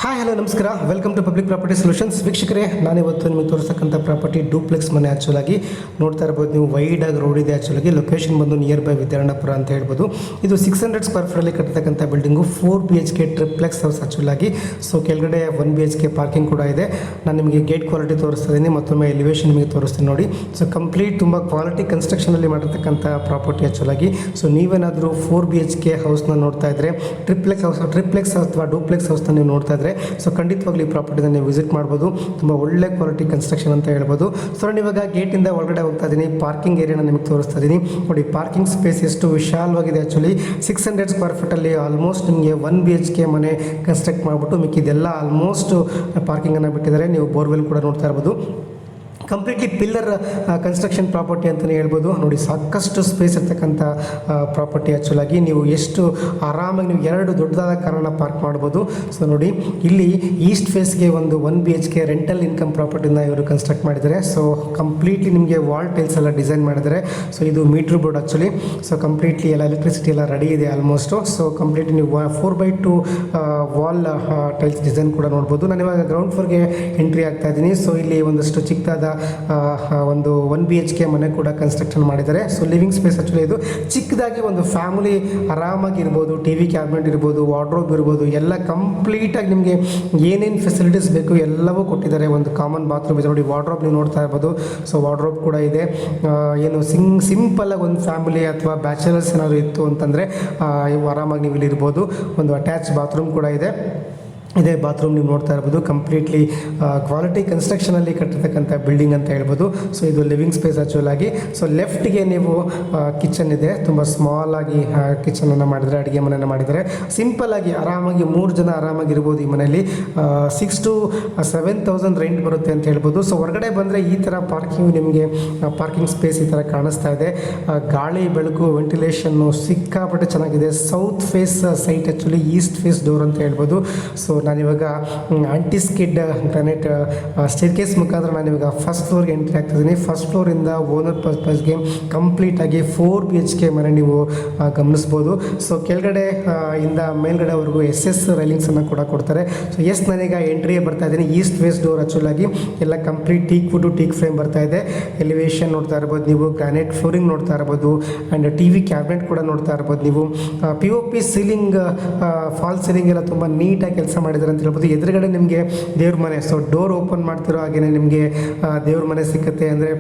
Hi hello ನಮಸ್ಕಾರ, welcome to public property solutions. ವೀಕ್ಷಕರೇ, ನಾನಿವತ್ತು ನಿಮಗೆ ತೋರಿಸ್ತಕ್ಕಂಥ ಪ್ರಾಪರ್ಟಿ ಡೂಪ್ಲೆಕ್ಸ್ ಮನೆ. ಆ್ಯಕ್ಚುಲಾಗಿ ನೋಡ್ತಾ ಇರ್ಬೋದು ನೀವು, ವೈಡಾಗಿ ರೋಡ್ ಇದೆ. ಆ್ಯಕ್ಚುಲಾಗಿ ಲೊಕೇಶನ್ ಬಂದು ನಿಯರ್ ಬೈ ವಿದ್ಯಾರಣ್ಯಪುರ ಅಂತ ಹೇಳ್ಬೋದು. ಇದು 600 ಸ್ಕ್ವೇರ್ ಫೀಟಲ್ಲಿ ಕಟ್ಟಿರ್ತಕ್ಕಂಥ ಬಿಲ್ಡಿಂಗು, 4 BHK ಟ್ರಿಪ್ಲೆಕ್ಸ್ ಹೌಸ್ ಆ್ಯಕ್ಚುಲಾಗಿ. ಸೊ ಕೆಳಗಡೆ 1 BHK ಪಾರ್ಕಿಂಗ್ ಕೂಡ ಇದೆ. ನಾನು ನಿಮಗೆ ಗೇಟ್ ಕ್ವಾಲಿಟಿ ತೋರಿಸ್ತಾ ಇದ್ದೀನಿ, ಮತ್ತೊಮ್ಮೆ ಎಲಿವೇಶನ್ ನಿಮಗೆ ತೋರಿಸ್ತೀನಿ ನೋಡಿ. ಸೊ ಕಂಪ್ಲೀಟ್ ತುಂಬ ಕ್ವಾಲಿಟಿ ಕನ್ಸ್ಟ್ರಕ್ಷನಲ್ಲಿ ಮಾಡಿರ್ತಕ್ಕಂಥ ಪ್ರಾಪರ್ಟಿ ಆ್ಯಕ್ಚುಲಾಗಿ. ಸೊ ನೀವೇನಾದರೂ 4 BHK ಹೌಸ್ನ ನೋಡ್ತಾ ಇದ್ದರೆ, ಟ್ರಿಪ್ಲೆಕ್ಸ್ ಅಥವಾ ಡೂಪ್ಲೆಕ್ಸ್ ಹೌಸ್ನ ನೀವು ನೋಡ್ತಾ ಇದ್ದರೆ, ಸೊ ಖಂಡಿತವಾಗ್ಲೂ ಈ ಪ್ರಾಪರ್ಟಿನ ನೀವು ವಿಸಿಟ್ ಮಾಡ್ಬೋದು. ತುಂಬ ಒಳ್ಳೆ ಕ್ವಾಲಿಟಿ ಕನ್ಸ್ಟ್ರಕ್ಷನ್ ಅಂತ ಹೇಳ್ಬೋದು. ಸೊ ನಾನು ಇವಾಗ ಗೇಟಿಂದ ಒಳಗಡೆ ಹೋಗ್ತಾ ಇದ್ದೀನಿ. ಪಾರ್ಕಿಂಗ್ ಏರಿಯಾನ ನಿಮಗೆ ತೋರಿಸ್ತಾ ಇದ್ದೀನಿ ನೋಡಿ. ಪಾರ್ಕಿಂಗ್ ಸ್ಪೇಸ್ ಎಷ್ಟು ವಿಶಾಲವಾಗಿದೆ. ಆ್ಯಕ್ಚುಲಿ 600 ಸ್ಕ್ವೇರ್ ಫೀಟಲ್ಲಿ ಆಲ್ಮೋಸ್ಟ್ ನಿಮಗೆ 1 BHK ಮನೆ ಕನ್ಸ್ಟ್ರಕ್ಟ್ ಮಾಡಿಬಿಟ್ಟು ಮಿಕ್ಕಿದೆಲ್ಲ ಆಲ್ಮೋಸ್ಟ್ ಪಾರ್ಕಿಂಗನ್ನು ಬಿಟ್ಟಿದ್ದಾರೆ. ನೀವು ಬೋರ್ವೆಲ್ ಕೂಡ ನೋಡ್ತಾ ಇರ್ಬೋದು. ಕಂಪ್ಲೀಟ್ಲಿ ಪಿಲ್ಲರ್ ಕನ್ಸ್ಟ್ರಕ್ಷನ್ ಪ್ರಾಪರ್ಟಿ ಅಂತಲೇ ಹೇಳ್ಬೋದು ನೋಡಿ. ಸಾಕಷ್ಟು ಸ್ಪೇಸ್ ಇರ್ತಕ್ಕಂಥ ಪ್ರಾಪರ್ಟಿ. ಆ್ಯಕ್ಚುಲಾಗಿ ನೀವು ಎಷ್ಟು ಆರಾಮಾಗಿ ನೀವು 2 ದೊಡ್ಡದಾದ ಕಾರನ್ನು ಪಾರ್ಕ್ ಮಾಡ್ಬೋದು. ಸೊ ನೋಡಿ, ಇಲ್ಲಿ ಈಸ್ಟ್ ಫೇಸ್ಗೆ ಒಂದು 1 BHK ರೆಂಟಲ್ ಇನ್ಕಮ್ ಪ್ರಾಪರ್ಟಿನ ಇವರು ಕನ್ಸ್ಟ್ರಕ್ಟ್ ಮಾಡಿದ್ದಾರೆ. ಸೊ ಕಂಪ್ಲೀಟ್ಲಿ ನಿಮಗೆ ವಾಲ್ ಟೈಲ್ಸ್ ಎಲ್ಲ ಡಿಸೈನ್ ಮಾಡಿದ್ದಾರೆ. ಸೊ ಇದು meter board actually. So completely ಎಲ್ಲ ಎಲೆಕ್ಟ್ರಿಸಿಟಿ ಎಲ್ಲ ರೆಡಿ ಇದೆ ಆಲ್ಮೋಸ್ಟು. ಸೊ ಕಂಪ್ಲೀಟ್ಲಿ ನೀವು 4x2 ವಾಲ್ ಟೈಲ್ಸ್ ಡಿಸೈನ್ ಕೂಡ ನೋಡ್ಬೋದು. ನಾನು ಇವಾಗ ಗ್ರೌಂಡ್ ಫ್ಲೋರ್ಗೆ ಎಂಟ್ರಿ ಆಗ್ತಾ ಇದ್ದೀನಿ. ಸೊ ಇಲ್ಲಿ ಒಂದಷ್ಟು ಚಿಕ್ಕದಾದ ಒಂದು 1 BHK ಮನೆ ಕೂಡ ಕನ್ಸ್ಟ್ರಕ್ಷನ್ ಮಾಡಿದ್ದಾರೆ. ಸೊ ಲಿವಿಂಗ್ ಸ್ಪೇಸ್ ಆ್ಯಕ್ಚುಲಿ ಇದು ಚಿಕ್ಕದಾಗಿ ಒಂದು ಫ್ಯಾಮಿಲಿ ಆರಾಮಾಗಿ ಇರ್ಬೋದು. TV ಕ್ಯಾಬಿನೆಟ್ ಇರ್ಬೋದು, ವಾರ್ಡ್ರೋಬ್ ಇರ್ಬೋದು, ಎಲ್ಲ ಕಂಪ್ಲೀಟಾಗಿ ನಿಮಗೆ ಏನೇನು ಫೆಸಿಲಿಟೀಸ್ ಬೇಕು ಎಲ್ಲವೂ ಕೊಟ್ಟಿದ್ದಾರೆ. ಒಂದು ಕಾಮನ್ ಬಾತ್ರೂಮ್ ಇದೆ ನೋಡಿ. ವಾರ್ಡ್ರೋಬ್ ನೀವು ನೋಡ್ತಾ ಇರ್ಬೋದು. ಸೊ ವಾರ್ಡ್ರೋಬ್ ಕೂಡ ಇದೆ. ಏನು ಸಿಂಪಲಾಗಿ ಒಂದು ಫ್ಯಾಮಿಲಿ ಅಥವಾ ಬ್ಯಾಚಲರ್ಸ್ ಏನಾದರೂ ಇತ್ತು ಅಂತಂದರೆ ಆರಾಮಾಗಿ ನೀವು ಇಲ್ಲಿ ಇರ್ಬೋದು. ಒಂದು ಅಟ್ಯಾಚ್ ಬಾತ್ರೂಮ್ ಕೂಡ ಇದೆ. ಇದೇ ಬಾತ್ರೂಮ್ ನೀವು ನೋಡ್ತಾ ಇರ್ಬೋದು. ಕಂಪ್ಲೀಟ್ಲಿ ಕ್ವಾಲಿಟಿ ಕನ್ಸ್ಟ್ರಕ್ಷನಲ್ಲಿ ಕಟ್ಟಿರ್ತಕ್ಕಂಥ ಬಿಲ್ಡಿಂಗ್ ಅಂತ ಹೇಳ್ಬೋದು. ಸೊ ಇದು ಲಿವಿಂಗ್ ಸ್ಪೇಸ್ ಆ್ಯಕ್ಚುಲಾಗಿ. ಸೊ ಲೆಫ್ಟ್ಗೆ ನೀವು ಕಿಚನ್ ಇದೆ. ತುಂಬ ಸ್ಮಾಲ್ ಆಗಿ ಕಿಚನನ್ನು ಮಾಡಿದರೆ, ಅಡುಗೆ ಮನೆಯನ್ನು ಮಾಡಿದರೆ ಸಿಂಪಲ್ಲಾಗಿ ಆರಾಮಾಗಿ 3 ಜನ ಆರಾಮಾಗಿ ಇರ್ಬೋದು ಈ ಮನೆಯಲ್ಲಿ. 6,000 to 7,000 ರೆಂಟ್ ಬರುತ್ತೆ ಅಂತ ಹೇಳ್ಬೋದು. ಸೊ ಹೊರಗಡೆ ಬಂದರೆ ಈ ಥರ ನಿಮಗೆ ಪಾರ್ಕಿಂಗ್ ಸ್ಪೇಸ್ ಈ ಥರ ಕಾಣಿಸ್ತಾ ಇದೆ. ಗಾಳಿ ಬೆಳಕು ವೆಂಟಿಲೇಷನ್ನು ಸಿಕ್ಕಾಪಟ್ಟೆ ಚೆನ್ನಾಗಿದೆ. South face site actually, east face door ಅಂತ ಹೇಳ್ಬೋದು. ಸೊ ನಾನಿವಾಗ ಆಂಟಿ ಸ್ಕಿಡ್ ಗ್ರಾನೈಟ್ ಸ್ಟೇರ್ಕೇಸ್ ಮುಖಾಂತರ ನಾನಿವಾಗ ಫಸ್ಟ್ ಫ್ಲೋರ್ಗೆ ಎಂಟ್ರಿ ಆಗ್ತಿದ್ದೀನಿ. ಫಸ್ಟ್ ಫ್ಲೋರಿಂದ ಓನರ್ ಪರ್ಪಸ್ಗೆ ಕಂಪ್ಲೀಟಾಗಿ 4 BHK ಮನೆ ನೀವು ಗಮನಿಸ್ಬೋದು. ಸೊ ಕೆಳಗಡೆ ಇಂದ ಮೇಲ್ಗಡೆವರೆಗೂ SS ರೈಲಿಂಗ್ಸನ್ನು ಕೂಡ ಕೊಡ್ತಾರೆ. ಸೊ ನಾನೀಗ ಎಂಟ್ರಿಗೆ ಬರ್ತಾ ಇದ್ದೀನಿ. ಈಸ್ಟ್ ವೇಸ್ಟ್ ಡೋರ್ ಆ್ಯಕ್ಚುಲಾಗಿ ಎಲ್ಲ ಕಂಪ್ಲೀಟ್ ಟೀಕ್ ಫ್ರೇಮ್ ಬರ್ತಾ ಇದೆ. ಎಲಿವೇಶನ್ ನೋಡ್ತಾ ಇರ್ಬೋದು ನೀವು, ಗ್ರಾನೈಟ್ ಫ್ಲೋರಿಂಗ್ ನೋಡ್ತಾ ಇರ್ಬೋದು, ಆ್ಯಂಡ್ TV ಕ್ಯಾಬಿನೆಟ್ ಕೂಡ ನೋಡ್ತಾ ಇರ್ಬೋದು ನೀವು. POP ಸೀಲಿಂಗ್, ಫಾಲ್ ಸೀಲಿಂಗ್ ಎಲ್ಲ ತುಂಬ ನೀಟಾಗಿ ಕೆಲಸ ಮಾಡಿದ್ದಾರೆ ಅಂತ ಹೇಳ್ಬೋದು. ಎದುರುಗಡೆ ನಿಮಗೆ ದೇವ್ರ ಮನೆ. ಸೊ ಡೋರ್ ಓಪನ್ ಮಾಡ್ತಿರೋ ಹಾಗೆಯೇ ನಿಮಗೆ ದೇವ್ರ ಮನೆ ಸಿಗುತ್ತೆ, ಅಂದರೆ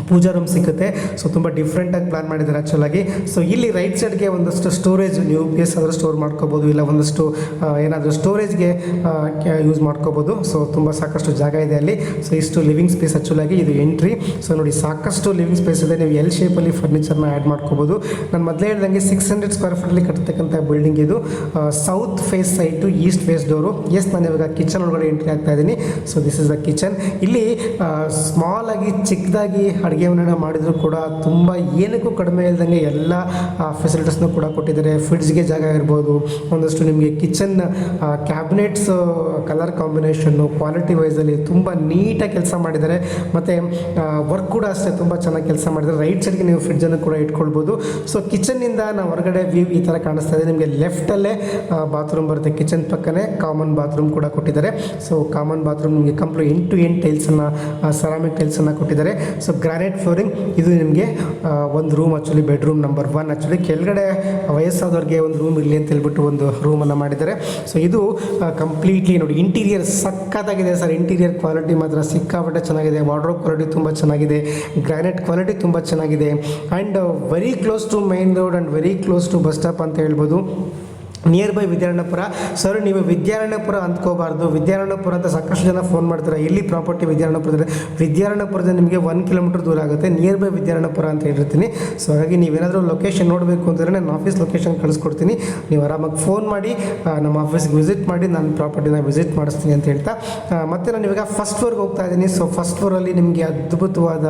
ಪೂಜಾ ರೂಮ್ ಸಿಗುತ್ತೆ. ಸೊ ತುಂಬ ಡಿಫ್ರೆಂಟಾಗಿ ಪ್ಲಾನ್ ಮಾಡಿದ್ದಾರೆ ಆ್ಯಕ್ಚುಲಾಗಿ. ಸೊ ಇಲ್ಲಿ ರೈಟ್ ಸೈಡ್ಗೆ ಒಂದಷ್ಟು ಸ್ಟೋರೇಜ್ ನೀವು PS ಆದರೂ ಸ್ಟೋರ್ ಮಾಡ್ಕೋಬೋದು, ಇಲ್ಲ ಒಂದಷ್ಟು ಏನಾದರೂ ಸ್ಟೋರೇಜ್ಗೆ ಯೂಸ್ ಮಾಡ್ಕೋಬೋದು. ಸೊ ತುಂಬ ಸಾಕಷ್ಟು ಜಾಗ ಇದೆ ಅಲ್ಲಿ. ಸೊ ಇಷ್ಟು ಲಿವಿಂಗ್ ಸ್ಪೇಸ್ ಆ್ಯಕ್ಚುಲಾಗಿ ಇದು ಎಂಟ್ರಿ. ಸೊ ನೋಡಿ, ಸಾಕಷ್ಟು ಲಿವಿಂಗ್ ಸ್ಪೇಸ್ ಇದೆ. ನೀವು L ಶೇಪಲ್ಲಿ ಫರ್ನಿಚರ್ನ ಆ್ಯಡ್ ಮಾಡ್ಕೋಬೋದು. ನಾನು ಮೊದಲೇ ಹೇಳ್ದಂಗೆ 600 ಸ್ಕ್ವೇರ್ ಫೀಟಲ್ಲಿ ಕಟ್ಟತಕ್ಕಂಥ ಬಿಲ್ಡಿಂಗ್ ಇದು. South face site, east face door. ನಾನು ಇವಾಗ ಕಿಚನ್ ಒಳಗಡೆ ಎಂಟ್ರಿ ಆಗ್ತಾ ಇದ್ದೀನಿ. So this is the kitchen. ಇಲ್ಲಿ ಸ್ಮಾಲ್ ಆಗಿ ಚಿಕ್ಕದಾಗಿ ಅಡುಗೆ ಮನೆಯನ್ನು ಮಾಡಿದರೂ ಕೂಡ ತುಂಬ ಏನಕ್ಕೂ ಕಡಿಮೆ ಇಲ್ದಂಗೆ ಎಲ್ಲ ಫೆಸಿಲಿಟೀಸ್ನೂ ಕೂಡ ಕೊಟ್ಟಿದ್ದಾರೆ. ಫ್ರಿಡ್ಜ್ಗೆ ಜಾಗ ಇರ್ಬೋದು, ಒಂದಷ್ಟು ನಿಮಗೆ kitchen cabinets colour combination quality ವೈಸಲ್ಲಿ ತುಂಬ ನೀಟಾಗಿ ಕೆಲಸ ಮಾಡಿದ್ದಾರೆ. ಮತ್ತು ವರ್ಕ್ ಕೂಡ ಅಷ್ಟೇ ತುಂಬ ಚೆನ್ನಾಗಿ ಕೆಲಸ ಮಾಡಿದ್ದಾರೆ. ರೈಟ್ ಸೈಡ್ಗೆ ನೀವು ಫ್ರಿಡ್ಜನ್ನು ಕೂಡ ಇಟ್ಕೊಳ್ಬೋದು. ಸೊ ಕಿಚನ್ನಿಂದ ನಾವು ಹೊರಗಡೆ ವ್ಯೂ ಈ ಥರ ಕಾಣಿಸ್ತಾ ಇದೆ. ನಿಮಗೆ ಲೆಫ್ಟಲ್ಲೇ ಬಾತ್ರೂಮ್ ಬರುತ್ತೆ. ಕಿಚನ್ ಪಕ್ಕನೇ ಕಾಮನ್ ಬಾತ್ರೂಮ್ ಕೂಡ ಕೊಟ್ಟಿದ್ದಾರೆ. ಸೊ ಕಾಮನ್ ಬಾತ್ರೂಮ್ ನಿಮಗೆ ಕಂಪ್ಲೀಟ್ ಎಂಡ್ ಟು ಎಂಡ್ ಟೈಲ್ಸನ್ನು, ಸೆರಾಮಿಕ್ ಟೈಲ್ಸನ್ನು ಕೊಟ್ಟಿದ್ದಾರೆ. So granite flooring. ಇದು ನಿಮಗೆ ಒಂದು room actually, bedroom number 1 actually. ಕೆಳಗಡೆ ವಯಸ್ಸಾದವ್ರಿಗೆ ಒಂದು ರೂಮ್ ಇರಲಿ ಅಂತ ಹೇಳ್ಬಿಟ್ಟು ಒಂದು ರೂಮನ್ನು ಮಾಡಿದ್ದಾರೆ. ಸೊ ಇದು ಕಂಪ್ಲೀಟ್ಲಿ ನೋಡಿ, ಇಂಟೀರಿಯರ್ ಸಖತ್ತಾಗಿದೆ ಸರ್. ಇಂಟೀರಿಯರ್ ಕ್ವಾಲಿಟಿ ಮಾತ್ರ ಸಿಕ್ಕಾಪಟ್ಟೆ ಚೆನ್ನಾಗಿದೆ. ವಾರ್ಡ್ರೋಬ್ ಕ್ವಾಲಿಟಿ ತುಂಬ ಚೆನ್ನಾಗಿದೆ. ಗ್ರಾನೈಟ್ ಕ್ವಾಲಿಟಿ ತುಂಬ ಚೆನ್ನಾಗಿದೆ. And very close to main road and very close to bus stop ಅಂತ ಹೇಳ್ಬೋದು. Near by Vidyaranyapura. ಸರ್, ನೀವು ವಿದ್ಯಾರಣ್ಯಪುರ ಅಂದ್ಕೋಬಾರ್ದು. ವಿದ್ಯಾರಣ್ಯಪುರ ಅಂತ ಸಾಕಷ್ಟು ಜನ ಫೋನ್ ಮಾಡ್ತಾರೆ. ಎಲ್ಲಿ ಪ್ರಾಪರ್ಟಿ ವಿದ್ಯಾರಣ್ಯಪುರದಿಂದ ನಿಮಗೆ 1 ಕಿಲೋಮೀಟರ್ ದೂರ ಆಗುತ್ತೆ. ನಿಯರ್ ಬೈ ವಿದ್ಯಾರಣ್ಯಪುರ ಅಂತ ಹೇಳಿರ್ತೀನಿ. ಸೊ ಹಾಗಾಗಿ ನೀವೇನಾದರೂ ಲೊಕೇಶನ್ ನೋಡಬೇಕು ಅಂತಂದರೆ ನಾನು ಆಫೀಸ್ ಲೊಕೇಶನ್ ಕಳಿಸ್ಕೊಡ್ತೀನಿ. ನೀವು ಆರಾಮಾಗಿ ಫೋನ್ ಮಾಡಿ ನಮ್ಮ ಆಫೀಸ್ಗೆ ವಿಸಿಟ್ ಮಾಡಿ ನಾನು ಪ್ರಾಪರ್ಟಿನ ವಿಸಿಟ್ ಮಾಡಿಸ್ತೀನಿ ಅಂತ ಹೇಳ್ತಾ, ಮತ್ತು ನಾನು ಇವಾಗ ಫಸ್ಟ್ ಫ್ಲೋರ್ಗೆ ಹೋಗ್ತಾ ಇದ್ದೀನಿ. ಸೊ ಫಸ್ಟ್ ಫ್ಲೋರಲ್ಲಿ ನಿಮಗೆ ಅದ್ಭುತವಾದ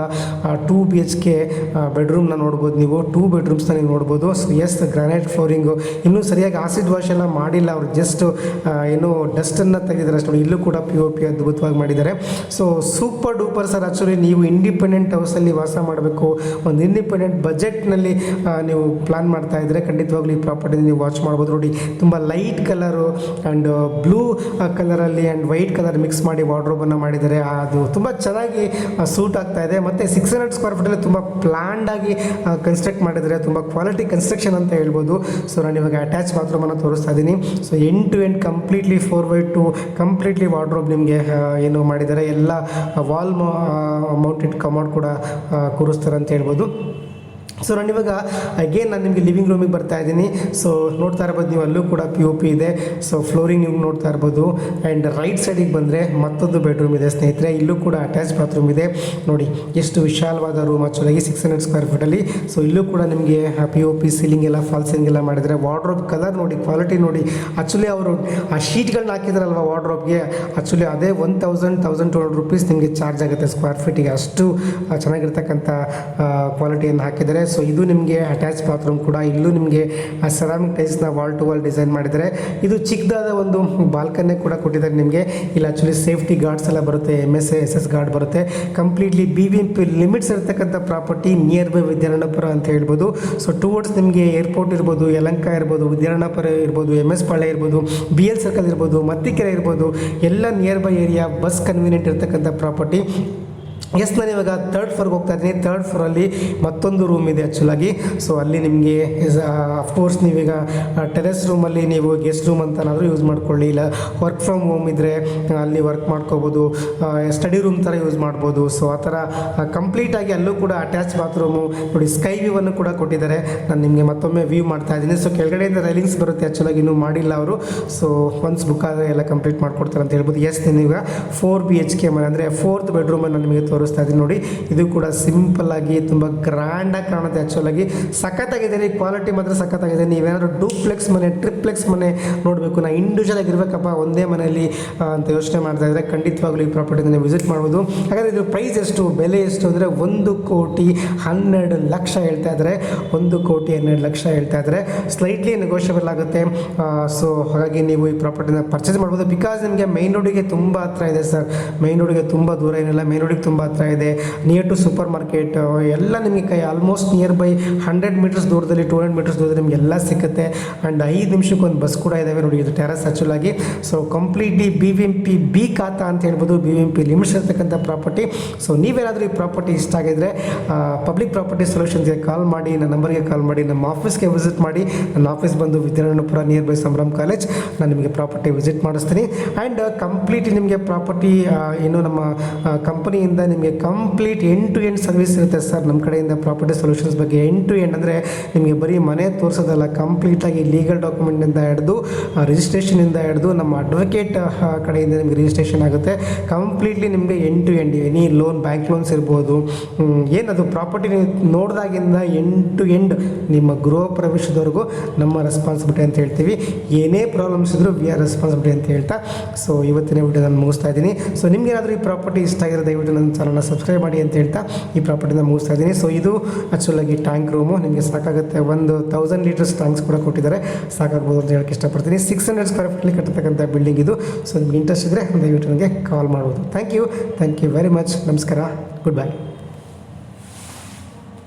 2 BHK ಬೆಡ್ರೂಮ್ನ ನೋಡ್ಬೋದು ನೀವು. 2 ಬೆಡ್ರೂಮ್ಸ್ನ ನೀವು ನೋಡ್ಬೋದು. ಸೊ ಗ್ರಾನೈಟ್ ಫ್ಲೋರಿಂಗು ಇನ್ನೂ ಸರಿಯಾಗಿ ಆಸಿ ಆಸಿಡ್ ವಾಶ್ ಎಲ್ಲ ಮಾಡಿಲ್ಲ ಅವರು, ಜಸ್ಟ್ ಏನು ಡಸ್ಟನ್ನು ತೆಗೆದಿದ್ದಾರೆ ಅಷ್ಟು. ಇಲ್ಲೂ ಕೂಡ POP ಅದ್ಭುತವಾಗಿ ಮಾಡಿದ್ದಾರೆ. So super duper sir. Actually ನೀವು ಇಂಡಿಪೆಂಡೆಂಟ್ ಹೌಸಲ್ಲಿ ವಾಸ ಮಾಡಬೇಕು, ಒಂದು ಇಂಡಿಪೆಂಡೆಂಟ್ ಬಜೆಟ್ನಲ್ಲಿ ನೀವು ಪ್ಲಾನ್ ಮಾಡ್ತಾ ಇದ್ದರೆ ಖಂಡಿತವಾಗ್ಲೂ ಈ ಪ್ರಾಪರ್ಟಿ ನೀವು ವಾಚ್ ಮಾಡ್ಬೋದು. ನೋಡಿ, ತುಂಬ ಲೈಟ್ ಕಲರು ಆ್ಯಂಡ್ ಬ್ಲೂ ಕಲರಲ್ಲಿ ಆ್ಯಂಡ್ ವೈಟ್ ಕಲರ್ ಮಿಕ್ಸ್ ಮಾಡಿ ವಾರ್ಡ್ರೋಬನ್ನು ಮಾಡಿದ್ದಾರೆ. ಅದು ತುಂಬ ಚೆನ್ನಾಗಿ ಸೂಟ್ ಆಗ್ತಾ ಇದೆ. ಮತ್ತು 600 ಸ್ಕ್ವೇರ್ ಫೀಟಲ್ಲಿ ತುಂಬ ಪ್ಲ್ಯಾಂಡಾಗಿ ಕನ್ಸ್ಟ್ರಕ್ಟ್ ಮಾಡಿದರೆ, ತುಂಬ ಕ್ವಾಲಿಟಿ ಕನ್ಸ್ಟ್ರಕ್ಷನ್ ಅಂತ ಹೇಳ್ಬೋದು. ಸೊ ನಾನು ಇವಾಗ ಅಟ್ಯಾಚ್ ಬಾತ್ರೂಮನ್ನು ತೋರಿಸ್ತಾ ಇದ್ದೀನಿ. So end to end completely 4x2 completely wardrobe ನಿಮಗೆ ಏನು ಮಾಡಿದ್ದಾರೆ, ಎಲ್ಲ ವಾಲ್ ಮೌಂಟೆಡ್ ಕಮೋಡ್ ಕೂಡ ಕೂರಿಸ್ತಾರೆ ಅಂತ ಹೇಳ್ಬೋದು. ಸೊ ನಾನು ಇವಾಗ ನಾನು ನಿಮಗೆ ಲಿವಿಂಗ್ ರೂಮಿಗೆ ಬರ್ತಾ ಇದ್ದೀನಿ. ಸೊ ನೋಡ್ತಾ ಇರ್ಬೋದು ನೀವು, ಅಲ್ಲೂ ಕೂಡ POP ಇದೆ. ಸೊ ಫ್ಲೋರಿಂಗ್ ನೀವು ನೋಡ್ತಾ ಇರ್ಬೋದು. ಆ್ಯಂಡ್ ರೈಟ್ ಸೈಡಿಗೆ ಬಂದರೆ ಮತ್ತೊಂದು ಬೆಡ್ರೂಮ್ ಇದೆ ಸ್ನೇಹಿತರೆ. ಇಲ್ಲೂ ಕೂಡ ಅಟ್ಯಾಚ್ ಬಾತ್ರೂಮ್ ಇದೆ. ನೋಡಿ ಎಷ್ಟು ವಿಶಾಲವಾದ ರೂಮ್ ಆ್ಯಕ್ಚುಲಾಗಿ 600 ಸ್ಕ್ವೇರ್ ಫೀಟಲ್ಲಿ. ಸೊ ಇಲ್ಲೂ ಕೂಡ ನಿಮಗೆ POP ಸೀಲಿಂಗ್ ಎಲ್ಲ ಫಾಲ್ ಸೀಲಿಂಗ್ ಎಲ್ಲ ಮಾಡಿದರೆ. ವಾರ್ಡ್ರೋಬ್ ಕಲರ್ ನೋಡಿ, ಕ್ವಾಲಿಟಿ ನೋಡಿ. ಆ್ಯಕ್ಚುಲಿ ಅವರು ಆ ಶೀಟ್ಗಳನ್ನ ಹಾಕಿದ್ರಲ್ವ ವಾರ್ಡ್ರೋಬ್ಗೆ, ಆ್ಯಕ್ಚುಲಿ ಅದೇ 1,200 ರೂಪೀಸ್ ನಿಮಗೆ ಚಾರ್ಜ್ ಆಗುತ್ತೆ ಸ್ಕ್ವೇರ್ ಫೀಟಿಗೆ. ಅಷ್ಟು ಚೆನ್ನಾಗಿರ್ತಕ್ಕಂಥ ಕ್ವಾಲಿಟಿಯನ್ನು ಹಾಕಿದ್ದಾರೆ. ಸೊ ಇದು ನಿಮಗೆ ಅಟ್ಯಾಚ್ ಬಾತ್ರೂಮ್ ಕೂಡ. ಇಲ್ಲೂ ನಿಮಗೆ ಸೆರಾಮಿಕ್ ಟೈಲ್ಸ್ನ ವಾಲ್ ಟು ವಾಲ್ ಡಿಸೈನ್ ಮಾಡಿದ್ದಾರೆ. ಇದು ಚಿಕ್ಕದಾದ ಒಂದು ಬಾಲ್ಕನಿ ಕೂಡ ಕೊಟ್ಟಿದ್ದಾರೆ ನಿಮಗೆ. ಇಲ್ಲಿ ಆ್ಯಕ್ಚುಲಿ ಸೇಫ್ಟಿ ಗಾರ್ಡ್ಸ್ ಎಲ್ಲ ಬರುತ್ತೆ, MSA ಗಾರ್ಡ್ ಬರುತ್ತೆ. ಕಂಪ್ಲೀಟ್ಲಿ BBMP ಲಿಮಿಟ್ಸ್ ಇರತಕ್ಕಂಥ ಪ್ರಾಪರ್ಟಿ ನಿಯರ್ ಬೈ ವಿದ್ಯಾರಣ್ಯಪುರ ಅಂತ ಹೇಳ್ಬೋದು. ಸೊ ಟುವರ್ಡ್ಸ್ ನಿಮಗೆ ಏರ್ಪೋರ್ಟ್ ಇರ್ಬೋದು, ಯಲಹಂಕ ಇರ್ಬೋದು, ವಿದ್ಯಾರಣ್ಯಪುರ ಇರ್ಬೋದು, MS ಪಾಳ್ಯ ಇರ್ಬೋದು, BL ಸರ್ಕಲ್ ಇರ್ಬೋದು, ಮತ್ತಿಕೆರೆ ಇರ್ಬೋದು, ಎಲ್ಲ near by area, bus convenient ಇರತಕ್ಕಂಥ ಪ್ರಾಪರ್ಟಿ. ನಾನು ಇವಾಗ 3rd ಫ್ಲೋರ್ಗೆ ಹೋಗ್ತಾ ಇದ್ದೀನಿ. 3rd ಫ್ಲೋರಲ್ಲಿ ಮತ್ತೊಂದು ರೂಮ್ ಇದೆ ಆ್ಯಕ್ಚುಲಾಗಿ. ಸೊ ಅಲ್ಲಿ ನಿಮಗೆ ಅಫ್ಕೋರ್ಸ್ ನೀವೀಗ ಟೆರೆಸ್ ರೂಮಲ್ಲಿ ನೀವು ಗೆಸ್ಟ್ ರೂಮ್ ಅಂತನಾದರೂ ಯೂಸ್ ಮಾಡ್ಕೊಳ್ಳಿ, ಇಲ್ಲ ವರ್ಕ್ ಫ್ರಮ್ ಹೋಮ್ ಇದ್ದರೆ ಅಲ್ಲಿ ವರ್ಕ್ ಮಾಡ್ಕೋಬೋದು, ಸ್ಟಡಿ ರೂಮ್ ಥರ ಯೂಸ್ ಮಾಡ್ಬೋದು. ಸೊ ಆ ಥರ ಕಂಪ್ಲೀಟಾಗಿ ಅಲ್ಲೂ ಕೂಡ ಅಟ್ಯಾಚ್ ಬಾತ್ರೂಮು ನೋಡಿ, ಸ್ಕೈ ವ್ಯೂವನ್ನು ಕೂಡ ಕೊಟ್ಟಿದ್ದಾರೆ. ನಾನು ನಿಮಗೆ ಮತ್ತೊಮ್ಮೆ ವ್ಯೂ ಮಾಡ್ತಾ ಇದ್ದೀನಿ. ಸೊ ಕೆಳಗಡೆಯಿಂದ ರೈಲಿಂಗ್ಸ್ ಬರುತ್ತೆ ಆ್ಯಕ್ಚುಲಾಗಿ, ಇನ್ನೂ ಮಾಡಿಲ್ಲ ಅವರು. ಸೊ ಒನ್ಸ್ ಬುಕ್ ಆದರೆ ಎಲ್ಲ ಕಂಪ್ಲೀಟ್ ಮಾಡ್ಕೊಡ್ತಾರೆ ಅಂತ ಹೇಳ್ಬೋದು. ನೀವೀಗ 4 BHK ಮನೆ ಅಂದರೆ 4th ಬೆಡ್ರೂಮನ್ನು ನಿಮಗೆ ತೋರಿಸ್ತಾ ಇದ್ದೀನಿ ನೋಡಿ. ಇದು ಕೂಡ ಸಿಂಪಲ್ ಆಗಿ ತುಂಬ ಗ್ರ್ಯಾಂಡಾಗಿ ಕಾಣುತ್ತೆ ಆ್ಯಕ್ಚುಲಾಗಿ. ಸಖತ್ತಾಗಿದೆ, ಕ್ವಾಲಿಟಿ ಮಾತ್ರ ಸಖತ್ತಾಗಿದೆ. ನೀವೇನಾದರೂ ಡೂಪ್ಲೆಕ್ಸ್ ಮನೆ, ಟ್ರಿಪ್ಲೆಕ್ಸ್ ಮನೆ ನೋಡಬೇಕು, ನಾ ಇಂಡಿವಿಜುವಲ್ ಆಗಿರಬೇಕಪ್ಪ ಒಂದೇ ಮನೆಯಲ್ಲಿ ಅಂತ ಯೋಚನೆ ಮಾಡ್ತಾ ಇದ್ದರೆ ಖಂಡಿತವಾಗ್ಲೂ ಈ ಪ್ರಾಪರ್ಟಿನ ನೀವು ವಿಸಿಟ್ ಮಾಡ್ಬೋದು. ಹಾಗಾದರೆ ಇದು ಪ್ರೈಸ್ ಎಷ್ಟು, ಬೆಲೆ ಎಷ್ಟು ಅಂದರೆ 1,12,00,000 ಹೇಳ್ತಾ ಇದ್ದಾರೆ. 1,12,00,000 ಹೇಳ್ತಾ ಇದ್ದಾರೆ. ಸ್ಲೈಟ್ಲಿ ನೆಗೋಷಿಯಬಲ್ ಆಗುತ್ತೆ. ಸೊ ಹಾಗಾಗಿ ನೀವು ಈ ಪ್ರಾಪರ್ಟಿನ ಪರ್ಚೇಸ್ ಮಾಡ್ಬೋದು. ಬಿಕಾಸ್ ನಿಮಗೆ ಮೈನ್ ರೋಡಿಗೆ ತುಂಬ ಹತ್ರ ಇದೆ ಸರ್. ಮೈನ್ ರೋಡಿಗೆ ತುಂಬ ದೂರ ಏನಿಲ್ಲ, ಮೈನ್ ರೋಡಿಗೆ ತುಂಬ ಹತ್ರ ಇದೆ. ನಿಯರ್ ಟು ಸೂಪರ್ ಮಾರ್ಕೆಟ್ ಎಲ್ಲ ನಿಮಗೆ ಆಲ್ಮೋಸ್ಟ್ ನಿಯರ್ ಬೈ 100 ಮೀಟರ್ಸ್ ದೂರದಲ್ಲಿ, 200 ಮೀಟರ್ಸ್ ದೂರದಲ್ಲಿ ನಿಮಗೆ ಎಲ್ಲ ಸಿಗುತ್ತೆ. ಆ್ಯಂಡ್ 5 ನಿಮಿಷಕ್ಕೆ ಒಂದು ಬಸ್ ಕೂಡ ಇದ್ದಾವೆ ನೋಡಿ. ಇದು ಟೆರಸ್ ಆ್ಯಕ್ಚುಲಾಗಿ. So completely BBMP B khata ಅಂತ ಹೇಳ್ಬೋದು, BBMP ಲಿಮಿಟ್ಸ್ ಇರ್ತಕ್ಕಂಥ ಪ್ರಾಪರ್ಟಿ. ಸೊ ನೀವೇನಾದರೂ ಈ ಪ್ರಾಪರ್ಟಿ ಇಷ್ಟ ಆಗಿದ್ರೆ ಪಬ್ಲಿಕ್ ಪ್ರಾಪರ್ಟಿ ಸೊಲ್ಯೂಷನ್ಸ್ಗೆ ಕಾಲ್ ಮಾಡಿ, ನನ್ನ ನಂಬರ್ಗೆ ಕಾಲ್ ಮಾಡಿ, ನಮ್ಮ ಆಫೀಸ್ಗೆ ವಿಸಿಟ್ ಮಾಡಿ. ನನ್ನ ಆಫೀಸ್ ಬಂದು Vidyaranyapura near by Sambhram college. ನಾನು ನಿಮಗೆ ಪ್ರಾಪರ್ಟಿ ವಿಸಿಟ್ ಮಾಡಿಸ್ತೀನಿ. ಆ್ಯಂಡ್ ಕಂಪ್ಲೀಟ್ಲಿ ನಿಮಗೆ ಪ್ರಾಪರ್ಟಿ ಏನು ನಮ್ಮ ಕಂಪನಿಯಿಂದ ನಿಮಗೆ complete end to end service ಇರುತ್ತೆ ಸರ್ ನಮ್ಮ ಕಡೆಯಿಂದ. ಪ್ರಾಪರ್ಟಿ ಸೊಲ್ಯೂಷನ್ಸ್ ಬಗ್ಗೆ ಎಂಡ್ ಟು ಎಂಡ್ ಅಂದರೆ ನಿಮಗೆ ಬರೀ ಮನೆ ತೋರಿಸೋದಲ್ಲ, ಕಂಪ್ಲೀಟಾಗಿ ಲೀಗಲ್ ಡಾಕ್ಯುಮೆಂಟಿಂದ ಹಿಡಿದು ರಿಜಿಸ್ಟ್ರೇಷನಿಂದ ಹಿಡಿದು ನಮ್ಮ ಅಡ್ವೊಕೇಟ್ ಕಡೆಯಿಂದ ನಿಮಗೆ ರಿಜಿಸ್ಟ್ರೇಷನ್ ಆಗುತ್ತೆ. ಕಂಪ್ಲೀಟ್ಲಿ ನಿಮಗೆ end to end any loan, bank loans ಇರ್ಬೋದು, ಏನದು ಪ್ರಾಪರ್ಟಿ ನೀವು ನೋಡಿದಾಗಿಂದ ಎಂಡ್ ಟು ಎಂಡ್ ನಿಮ್ಮ ಗೃಹ ಪ್ರವೇಶದವರೆಗೂ ನಮ್ಮ ರೆಸ್ಪಾನ್ಸಿಬಿಲಿಟಿ ಅಂತ ಹೇಳ್ತೀವಿ. ಏನೇ ಪ್ರಾಬ್ಲಮ್ಸ್ ಇದ್ದರೂ ವಿ ಆರ್ ರೆಸ್ಪಾನ್ಸಿಬಿಲಿಟಿ ಅಂತ ಹೇಳ್ತಾ ಸೊ ಇವತ್ತಿನ ವಿಡಿಯೋ ನಾನು ಮುಗಿಸ್ತಾ ಇದ್ದೀನಿ. ಸೊ ನಿಮ್ಗೆ ಏನಾದರೂ ಈ ಪ್ರಾಪರ್ಟಿ ಇಷ್ಟ ಆಗಿರೋ ದಯವಿಟ್ಟು ನನ್ನ ಚಾನಲ್ನ ಸಬ್ಸ್ಕ್ರೈಬ್ ಮಾಡಿ ಅಂತ ಹೇಳ್ತಾ ಈ ಪ್ರಾಪರ್ಟಿನ ಮುಗಿಸ್ತಾ ಇದ್ದೀನಿ. ಸೊ ಇದು ಆ್ಯಕ್ಚುಲಾಗಿ ಟ್ಯಾಂಕ್ ರೂಮು, ನಿಮಗೆ ಸಾಕಾಗುತ್ತೆ. 1,000 ಲೀಟರ್ಸ್ ಟ್ಯಾಂಕ್ಸ್ ಕೂಡ ಕೊಟ್ಟಿದ್ದಾರೆ, ಸಾಕಾಗ್ಬೋದು ಅಂತ ಹೇಳಕ್ಕೆ ಇಷ್ಟಪಡ್ತೀನಿ. 600 ಸ್ಕ್ವೇರ್ ಫೀಟ್ಲಿ ಕಟ್ಟತಕ್ಕಂಥ ಬಿಲ್ಡಿಂಗ್ ಇದು. ಸೊ ನಿಮ್ಗೆ ಇಂಟ್ರೆಸ್ಟ್ ಇದ್ದರೆ ದಯವಿಟ್ಟು ನನಗೆ ಕಾಲ್ ಮಾಡ್ಬೋದು. Thank you very much. ನಮಸ್ಕಾರ, ಗುಡ್ ಬೈ.